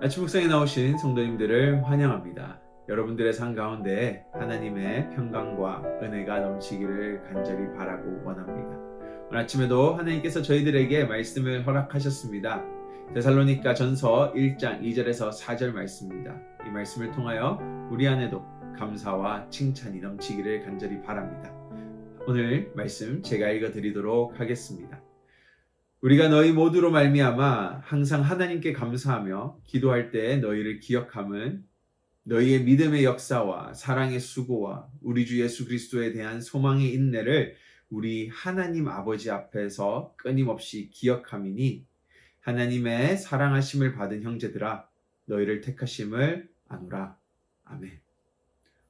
아침 묵상에 나오신 성도님들을 환영합니다. 여러분들의 삶 가운데 하나님의 평강과 은혜가 넘치기를 간절히 바라고 원합니다. 오늘 아침에도 하나님께서 저희들에게 말씀을 허락하셨습니다. 데살로니가 전서 1장 2절에서 4절 말씀입니다. 이 말씀을 통하여 우리 안에도 감사와 칭찬이 넘치기를 간절히 바랍니다. 오늘 말씀 제가 읽어드리도록 하겠습니다. 우리가 너희 모두로 말미암아 항상 하나님께 감사하며 기도할 때 너희를 기억함은 너희의 믿음의 역사와 사랑의 수고와 우리 주 예수 그리스도에 대한 소망의 인내를 우리 하나님 아버지 앞에서 끊임없이 기억함이니 하나님의 사랑하심을 받은 형제들아 너희를 택하심을 아노라. 아멘.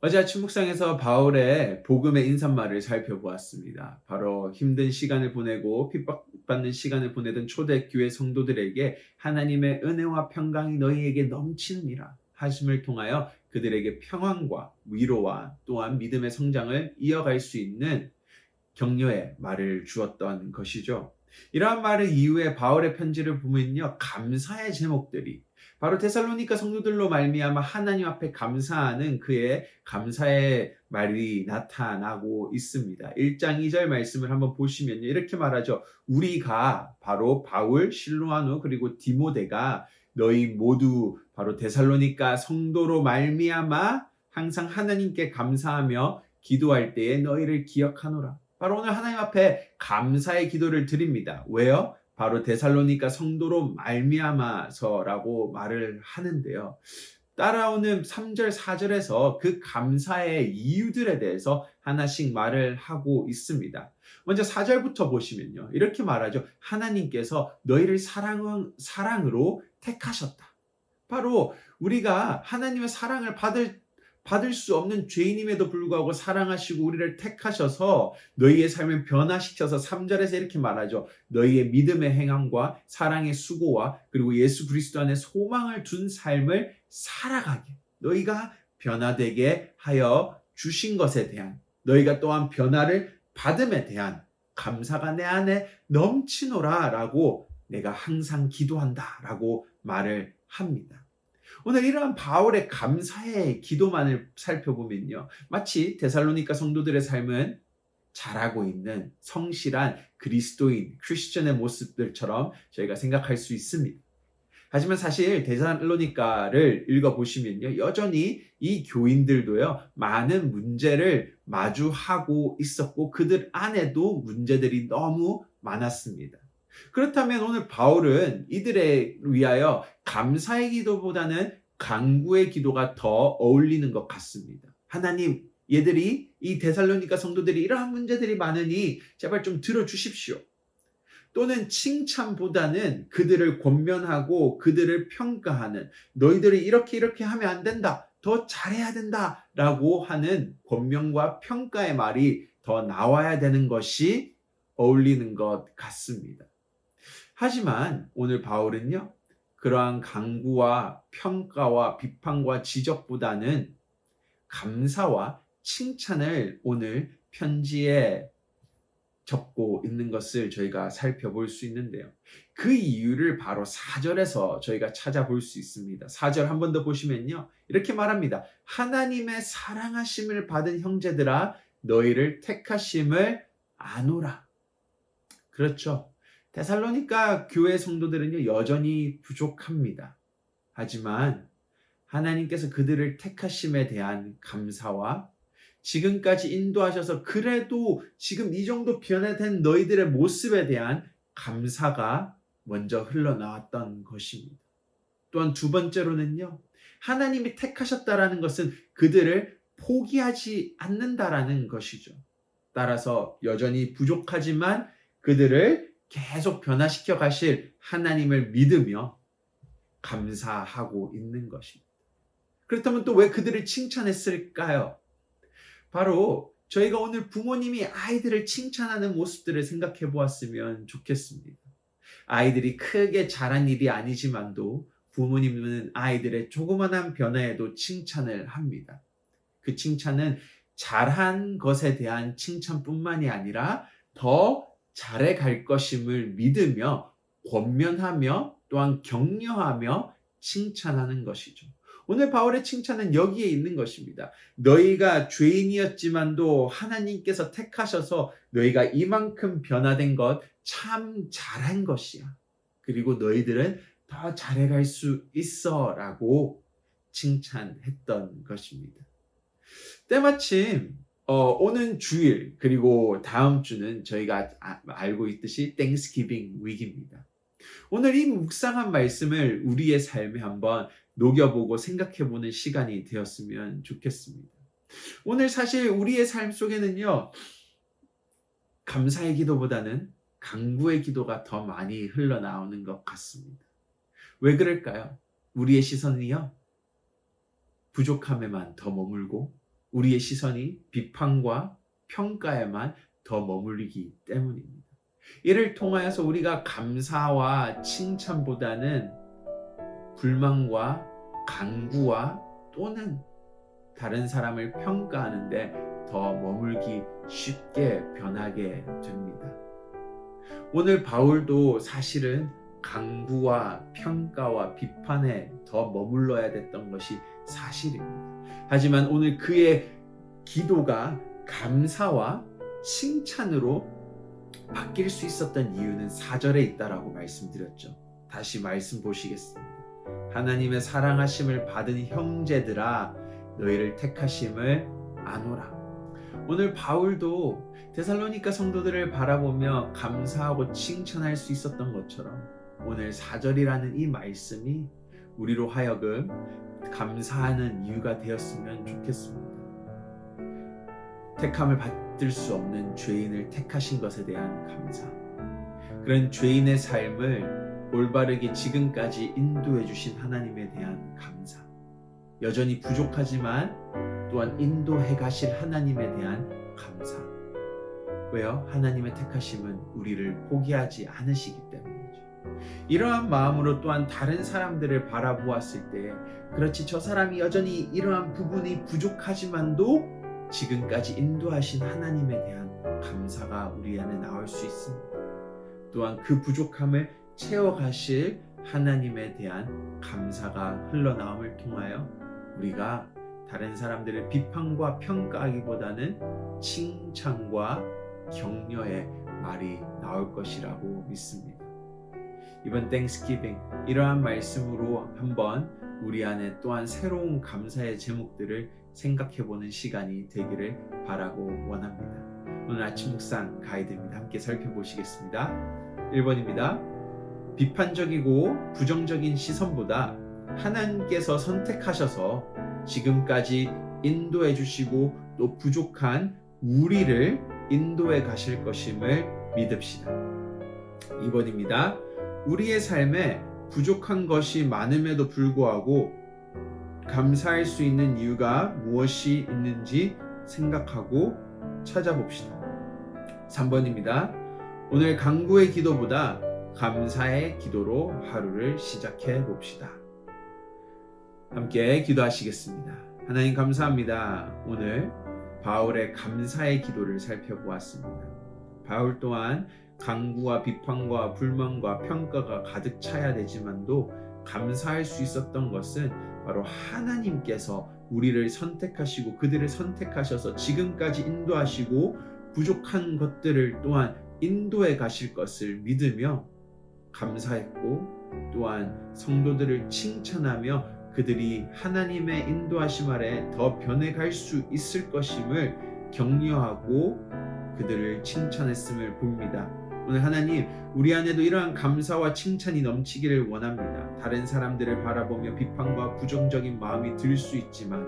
어제 아침 묵상에서 바울의 복음의 인사말을 살펴보았습니다. 바로 힘든 시간을 보내고 핍박받는 시간을 보내던 초대교회 성도들에게 하나님의 은혜와 평강이 너희에게 넘치느니라 하심을 통하여 그들에게 평안과 위로와 또한 믿음의 성장을 이어갈 수 있는 격려의 말을 주었던 것이죠. 이러한 말을 이후에 바울의 편지를 보면요, 감사의 제목들이 바로 데살로니가 성도들로 말미암아 하나님 앞에 감사하는 그의 감사의 말이 나타나고 있습니다. 1장 2절 말씀을 한번 보시면요, 이렇게 말하죠. 우리가 바로 바울, 실로아누 그리고 디모데가 너희 모두 바로 데살로니가 성도로 말미암아 항상 하나님께 감사하며 기도할 때에 너희를 기억하노라. 바로 오늘 하나님 앞에 감사의 기도를 드립니다. 왜요? 바로 데살로니가 성도로 말미암아서라고 말을 하는데요. 따라오는 3절, 4절에서 그 감사의 이유들에 대해서 하나씩 말을 하고 있습니다. 먼저 4절부터 보시면요. 이렇게 말하죠. 하나님께서 너희를 사랑으로 택하셨다. 바로 우리가 하나님의 사랑을 받을 수 없는 죄인임에도 불구하고 사랑하시고 우리를 택하셔서 너희의 삶을 변화시켜서 3절에서 이렇게 말하죠. 너희의 믿음의 행함과 사랑의 수고와 그리고 예수 그리스도 안에 소망을 둔 삶을 살아가게 너희가 변화되게 하여 주신 것에 대한 너희가 또한 변화를 받음에 대한 감사가 내 안에 넘치노라 라고 내가 항상 기도한다 라고 말을 합니다. 오늘 이러한 바울의 감사의 기도만을 살펴보면요. 마치 데살로니가 성도들의 삶은 잘하고 있는 성실한 그리스도인, 크리스천의 모습들처럼 저희가 생각할 수 있습니다. 하지만 사실 데살로니가를 읽어보시면요. 여전히 이 교인들도요. 많은 문제를 마주하고 있었고 그들 안에도 문제들이 너무 많았습니다. 그렇다면 오늘 바울은 이들에 위하여 감사의 기도보다는 간구의 기도가 더 어울리는 것 같습니다. 하나님, 얘들이 이 데살로니가 성도들이 이러한 문제들이 많으니 제발 좀 들어주십시오. 또는 칭찬보다는 그들을 권면하고 그들을 평가하는 너희들이 이렇게 하면 안 된다. 더 잘해야 된다. 라고 하는 권면과 평가의 말이 더 나와야 되는 것이 어울리는 것 같습니다. 하지만 오늘 바울은요, 그러한 강구와 평가와 비판과 지적보다는 감사와 칭찬을 오늘 편지에 적고 있는 것을 저희가 살펴볼 수 있는데요. 그 이유를 바로 4절에서 저희가 찾아볼 수 있습니다. 4절 한 번 더 보시면요. 이렇게 말합니다. 하나님의 사랑하심을 받은 형제들아 너희를 택하심을 아노라. 그렇죠. 데살로니가 교회 성도들은요, 여전히 부족합니다. 하지만 하나님께서 그들을 택하심에 대한 감사와 지금까지 인도하셔서 그래도 지금 이 정도 변화된 너희들의 모습에 대한 감사가 먼저 흘러나왔던 것입니다. 또한 두 번째로는요, 하나님이 택하셨다라는 것은 그들을 포기하지 않는다라는 것이죠. 따라서 여전히 부족하지만 그들을 계속 변화시켜 가실 하나님을 믿으며 감사하고 있는 것입니다. 그렇다면 또 왜 그들을 칭찬했을까요? 바로 저희가 오늘 부모님이 아이들을 칭찬하는 모습들을 생각해 보았으면 좋겠습니다. 아이들이 크게 잘한 일이 아니지만도 부모님은 아이들의 조그만한 변화에도 칭찬을 합니다. 그 칭찬은 잘한 것에 대한 칭찬뿐만이 아니라 더 잘해 갈 것임을 믿으며 권면하며 또한 격려하며 칭찬하는 것이죠. 오늘 바울의 칭찬은 여기에 있는 것입니다. 너희가 죄인이었지만도 하나님께서 택하셔서 너희가 이만큼 변화된 것 참 잘한 것이야. 그리고 너희들은 더 잘해갈 수 있어 라고 칭찬했던 것입니다. 때마침 오는 주일 그리고 다음 주는 저희가 알고 있듯이 땡스기빙 위기입니다. 오늘 이 묵상한 말씀을 우리의 삶에 한번 녹여보고 생각해보는 시간이 되었으면 좋겠습니다. 오늘 사실 우리의 삶 속에는요, 감사의 기도보다는 간구의 기도가 더 많이 흘러나오는 것 같습니다. 왜 그럴까요? 우리의 시선이요, 부족함에만 더 머물고 우리의 시선이 비판과 평가에만 더 머물리기 때문입니다. 이를 통하여서 우리가 감사와 칭찬보다는 불만과 간구와 또는 다른 사람을 평가하는데 더 머물기 쉽게 변하게 됩니다. 오늘 바울도 사실은 간구와 평가와 비판에 더 머물러야 됐던 것이 사실입니다. 하지만 오늘 그의 기도가 감사와 칭찬으로 바뀔 수 있었던 이유는 4절에 있다라고 말씀드렸죠. 다시 말씀 보시겠습니다. 하나님의 사랑하심을 받은 형제들아 너희를 택하심을 아노라. 오늘 바울도 데살로니가 성도들을 바라보며 감사하고 칭찬할 수 있었던 것처럼 오늘 4절이라는 이 말씀이 우리로 하여금 감사하는 이유가 되었으면 좋겠습니다. 택함을 받을 수 없는 죄인을 택하신 것에 대한 감사, 그런 죄인의 삶을 올바르게 지금까지 인도해 주신 하나님에 대한 감사, 여전히 부족하지만 또한 인도해 가실 하나님에 대한 감사. 왜요? 하나님의 택하심은 우리를 포기하지 않으시기 때문이죠. 이러한 마음으로 또한 다른 사람들을 바라보았을 때, 그렇지, 저 사람이 여전히 이러한 부분이 부족하지만도 지금까지 인도하신 하나님에 대한 감사가 우리 안에 나올 수 있습니다. 또한 그 부족함을 채워가실 하나님에 대한 감사가 흘러나옴을 통하여 우리가 다른 사람들을 비판과 평가하기보다는 칭찬과 격려의 말이 나올 것이라고 믿습니다. 이번 땡스기빙 이러한 말씀으로 한번 우리 안에 또한 새로운 감사의 제목들을 생각해보는 시간이 되기를 바라고 원합니다. 오늘 아침 묵상 가이드입니다. 함께 살펴보시겠습니다. 1번입니다. 비판적이고 부정적인 시선보다 하나님께서 선택하셔서 지금까지 인도해 주시고 또 부족한 우리를 인도해 가실 것임을 믿읍시다. 2번입니다. 우리의 삶에 부족한 것이 많음에도 불구하고 감사할 수 있는 이유가 무엇이 있는지 생각하고 찾아봅시다. 3번입니다. 오늘 간구의 기도보다 감사의 기도로 하루를 시작해 봅시다. 함께 기도하시겠습니다. 하나님 감사합니다. 오늘 바울의 감사의 기도를 살펴보았습니다. 바울 또한 간구와 비판과 불만과 평가가 가득 차야 되지만도 감사할 수 있었던 것은 바로 하나님께서 우리를 선택하시고 그들을 선택하셔서 지금까지 인도하시고 부족한 것들을 또한 인도해 가실 것을 믿으며 감사했고, 또한 성도들을 칭찬하며 그들이 하나님의 인도하심 아래 더 변해갈 수 있을 것임을 격려하고 그들을 칭찬했음을 봅니다. 오늘 하나님, 우리 안에도 이러한 감사와 칭찬이 넘치기를 원합니다. 다른 사람들을 바라보며 비판과 부정적인 마음이 들 수 있지만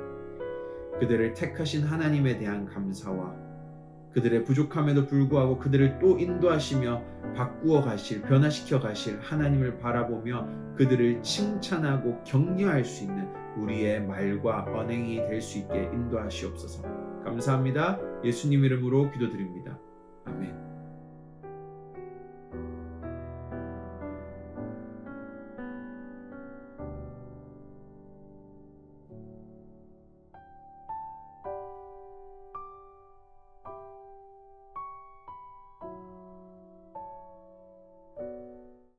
그들을 택하신 하나님에 대한 감사와 그들의 부족함에도 불구하고 그들을 또 인도하시며 바꾸어 가실, 변화시켜 가실 하나님을 바라보며 그들을 칭찬하고 격려할 수 있는 우리의 말과 언행이 될 수 있게 인도하시옵소서. 감사합니다. 예수님 이름으로 기도드립니다. 아멘.